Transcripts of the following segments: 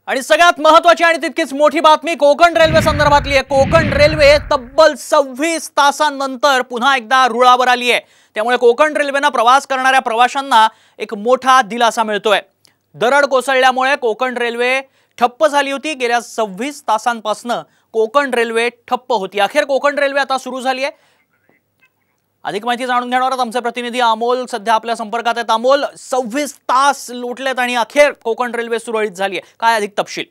आणि सगळ्यात महत्त्वाची आणि तितकीच मोठी बातमी कोकण रेल्वे संदर्भातली आहे। कोकण रेल्वे तब्बल 26 तासांनंतर पुन्हा एकदा रुळावर आली आहे। त्यामुळे कोकण रेल्वेने प्रवास करणाऱ्या प्रवाशांना एक मोठा दिलासा मिळतोय। दरड कोसळल्यामुळे कोकण रेल्वे ठप्प झाली होती। गेल्या 26 तासांपासून कोकण रेल्वे ठप्प होती। अखेर कोकण रेल्वे आता सुरू झाली आहे। अधिक माहिती जाणून घेणार आहोत आमचे प्रतिनिधी अमोल सध्या आपल्या संपर्कात आहेत। अमोल, 26 तास लोटलेत आणि अखेर कोकण रेल्वे सुरळीत झाली आहे, काय अधिक तपशील?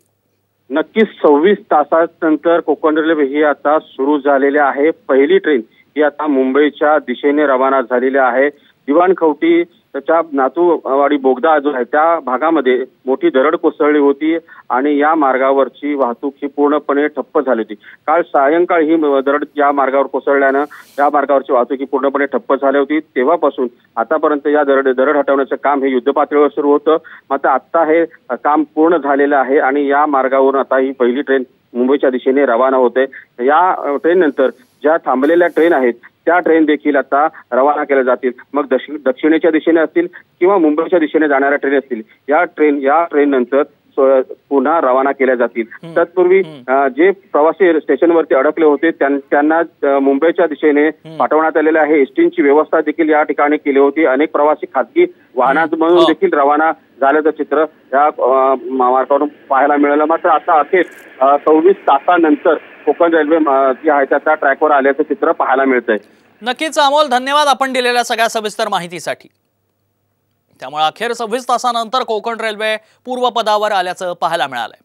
नक्कीच 26 तासांनंतर कोकण रेल्वे ही आता सुरू झालेली आहे। पहिली ट्रेन ही आता मुंबईच्या दिशेने रवाना झालेली आहे। दिवाणखवटी त्याच्या नातूवाडी बोगदा जो आहे त्या भागामध्ये मोठी दरड कोसळली होती आणि या मार्गावरची वाहतूक ही पूर्णपणे ठप्प झाली होती। काल सायंकाळी ही दरड या मार्गावर कोसळल्याने या मार्गावरची वाहतूक ही पूर्णपणे ठप्प झाली होती। तेव्हापासून आतापर्यंत या दरड हटवण्याचं काम हे युद्धपातळीवर सुरू होतं। मात्र आता हे काम पूर्ण झालेलं आहे आणि या मार्गावरून आता ही पहिली ट्रेन मुंबईच्या दिशेने रवाना होते। या ट्रेन नंतर ज्या थांबलेल्या ट्रेन आहेत त्या ट्रेन देखील आता रवाना केल्या जातील। मग दक्षिणेच्या दिशेने असतील किंवा मुंबईच्या दिशेने जाणाऱ्या ट्रेन असतील, या ट्रेन नंतर पुन्हा रवाना केल्या जातील। तत्पूर्वी जे प्रवासी स्टेशनवरती अडकले होते त्यांना मुंबईच्या दिशेने पाठवण्यात आलेले आहे। एसटीची व्यवस्था देखील या ठिकाणी केली होती। अनेक प्रवासी खासगी वाहनांमधून देखील रवाना झाल्याचं चित्र या मार्गावरून पाहायला मिळालं। मात्र आता अखेर 26 तासांनंतर कोकण रेल्वे जी आहे त्या ट्रॅकवर आल्याचं चित्र पाहायला मिळतंय। नक्कीच अमोल, धन्यवाद आपण दिलेल्या सगळ्या सविस्तर माहितीसाठी। त्यामुळे अखेर 26 तासांनंतर कोकण रेल्वे पूर्वपदावर आल्याचं पाहायला मिळालंय।